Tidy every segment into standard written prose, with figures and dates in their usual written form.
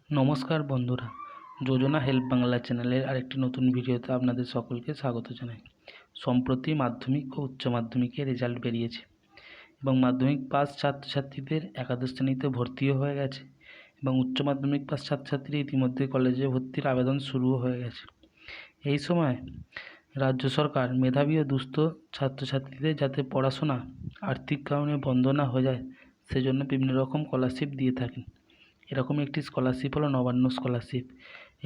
নমস্কার বন্ধুরা, যোজনা হেল্প বাংলা চ্যানেলের আরেকটি নতুন ভিডিওতে আপনাদের সকলকে স্বাগত জানাই। সম্প্রতি মাধ্যমিক ও উচ্চ মাধ্যমিকের রেজাল্ট বেরিয়েছে এবং মাধ্যমিক পাস ছাত্রছাত্রীদের একাদশ শ্রেণীতে ভর্তিও হয়ে গেছে এবং উচ্চ মাধ্যমিক পাস ছাত্রছাত্রী ইতিমধ্যে কলেজে ভর্তির আবেদন শুরুও হয়ে গেছে। এই সময় রাজ্য সরকার মেধাবী ও দুস্থ ছাত্রছাত্রীদের যাতে পড়াশোনা আর্থিক কারণে বন্ধ না হয়ে যায় সেজন্য বিভিন্ন রকম স্কলারশিপ দিয়ে থাকেন। এরকম একটি স্কলারশিপ হলো নবান্ন স্কলারশিপ।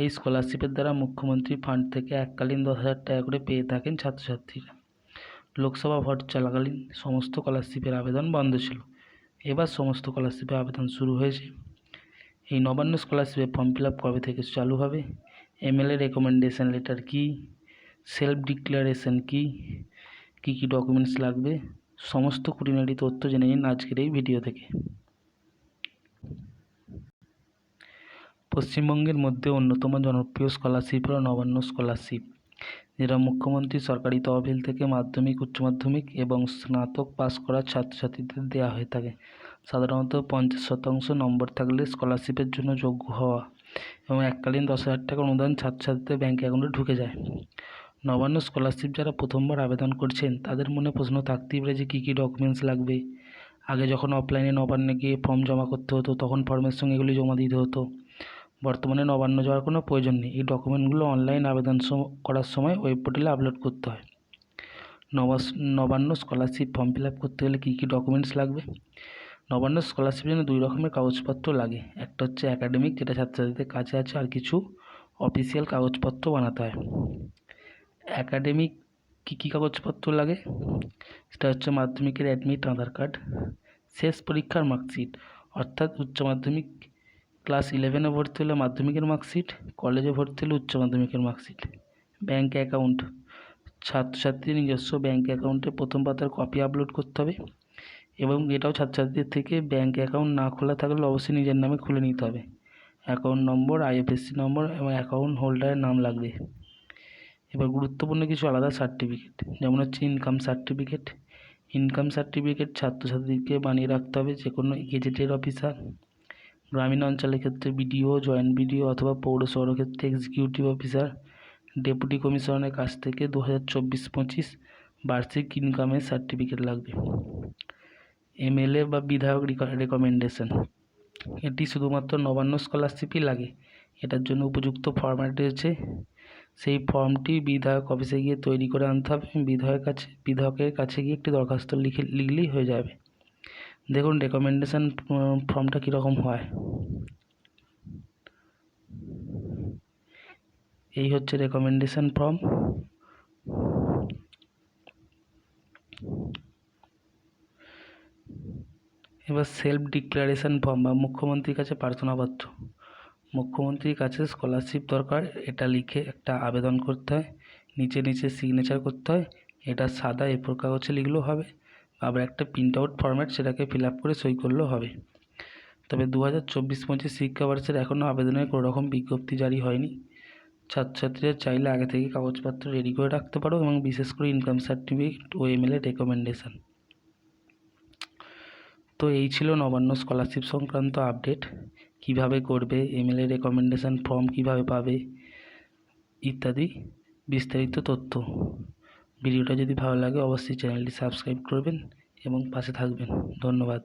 এই স্কলারশিপের দ্বারা মুখ্যমন্ত্রী ফান্ড থেকে এককালীন 10,000 টাকা করে পেয়ে থাকেন ছাত্রছাত্রীরা। লোকসভা ভোট চলাকালীন সমস্ত স্কলারশিপের আবেদন বন্ধ ছিল, এবার সমস্ত স্কলারশিপের আবেদন শুরু হয়েছে। এই নবান্ন স্কলারশিপের ফর্ম ফিল আপ কবে থেকে চালু হবে, এমএলএ রেকমেন্ডেশন লেটার কী, সেলফ ডিক্লারেশন কী, কী কী ডকুমেন্টস লাগবে, সমস্ত খুঁটিনাটি তথ্য জেনে নিন আজকের এই ভিডিও থেকে। পশ্চিমবঙ্গের মধ্যে অন্যতম জনপ্রিয় স্কলারশিপ হলো নবান্ন স্কলারশিপ, যেটা মুখ্যমন্ত্রী সরকারি তহবিল থেকে মাধ্যমিক, উচ্চ মাধ্যমিক এবং স্নাতক পাস করা ছাত্রছাত্রীদের দেওয়া হয়ে থাকে। সাধারণত 50% নম্বর থাকলে স্কলারশিপের জন্য যোগ্য হওয়া এবং এককালীন 10,000 টাকা অনুদান ছাত্রছাত্রীদের ব্যাঙ্ক অ্যাকাউন্টে ঢুকে যায়। নবান্ন স্কলারশিপ যারা প্রথমবার আবেদন করছেন তাদের মনে প্রশ্ন থাকতেই পারে যে কী কী ডকুমেন্টস লাগবে। আগে যখন অফলাইনে নবান্নে গিয়ে ফর্ম জমা করতে হতো তখন ফর্মের সঙ্গে এগুলি জমা দিতে হতো। বর্তমানে নবান্ন যাওয়ার কোনো প্রয়োজন নেই, এই ডকুমেন্টগুলো অনলাইন আবেদন করার সময় ওয়েব পোর্টালে আপলোড করতে হয়। Nabanna scholarship form fill up করতে গেলে কী কী ডকুমেন্টস লাগবে। নবান্ন স্কলারশিপের জন্য 2 রকমের কাগজপত্র লাগে। একটা হচ্ছে একাডেমিক, যেটা ছাত্রছাত্রীদের কাছে আছে, আর কিছু অফিসিয়াল কাগজপত্র বানাতে হয়। একাডেমিক কী কী কাগজপত্র লাগে সেটা হচ্ছে মাধ্যমিকের অ্যাডমিট, আধার কার্ড, শেষ পরীক্ষার মার্কশিট, অর্থাৎ উচ্চ মাধ্যমিক ক্লাস 11-এ ভর্তি হলে মাধ্যমিকের মার্কশিট, কলেজে ভর্তি হলে উচ্চ মাধ্যমিকের মার্কশিট, ব্যাঙ্ক অ্যাকাউন্ট, ছাত্রছাত্রীর নিজস্ব ব্যাঙ্ক অ্যাকাউন্টে প্রথম পাতার কপি আপলোড করতে হবে এবং এটাও ছাত্রছাত্রীদের থেকে ব্যাঙ্ক অ্যাকাউন্ট না খোলা থাকলে অবশ্যই নিজের নামে খুলে নিতে হবে। অ্যাকাউন্ট নম্বর, আইএফএসসি নম্বর এবং অ্যাকাউন্ট হোল্ডারের নাম লাগবে। এবার গুরুত্বপূর্ণ কিছু আলাদা সার্টিফিকেট, যেমন হচ্ছে ইনকাম সার্টিফিকেট। ইনকাম সার্টিফিকেট ছাত্রছাত্রীকে বানিয়ে রাখতে হবে যে কোনো গেজেটেড অফিসার। গ্রামীণ অঞ্চলের ক্ষেত্রে বিডিও, জয়েন্ট বিডিও অথবা পৌর শহরের ক্ষেত্রে এক্সিকিউটিভ অফিসার, ডেপুটি কমিশনারের কাছ থেকে 2024-25 বার্ষিক ইনকামের সার্টিফিকেট লাগবে। এমএলএ বা বিধায়ক রেকমেন্ডেশন, এটি শুধুমাত্র নবান্ন স্কলারশিপই লাগে। এটার জন্য উপযুক্ত ফর্ম্যাট রয়েছে, সেই ফর্মটি বিধায়ক অফিসে গিয়ে তৈরি করে আনতে হবে। বিধায়কের কাছে গিয়ে একটি দরখাস্ত লিখলেই হয়ে যাবে। দেখুন রেকমেন্ডেশন ফর্মটা কীরকম হয়। এই হচ্ছে রেকমেন্ডেশন ফর্ম। এবার সেলফ ডিক্লারেশন ফর্ম বা মুখ্যমন্ত্রীর কাছে প্রার্থনাপত্র। মুখ্যমন্ত্রীর কাছে স্কলারশিপ দরকার, এটা লিখে একটা আবেদন করতে হয়, নিচে সিগনেচার করতে হয়। এটা সাদা A4 কাগজে লিখলেও হবে, আবার একটা প্রিন্ট আউট ফরম্যাট সেটাকে ফিল আপ করে সই করলেও হবে। তবে 2024-25 শিক্ষাবর্ষের এখনও আবেদনের কোনো রকম বিজ্ঞপ্তি জারি হয়নি। ছাত্রছাত্রীরা চাইলে আগে থেকে কাগজপত্র রেডি করে রাখতে পারো এবং বিশেষ করে ইনকাম সার্টিফিকেট ও এমএলএ রেকমেন্ডেশন। তো এই ছিল নবান্ন স্কলারশিপ সংক্রান্ত আপডেট। কিভাবে করবে, এমএলএ রেকমেন্ডেশন ফর্ম কিভাবে পাবে ইত্যাদি বিস্তারিত তথ্য। ভিডিওটা যদি ভালো লাগে অবশ্যই চ্যানেলটি সাবস্ক্রাইব করবেন এবং পাশে থাকবেন। ধন্যবাদ।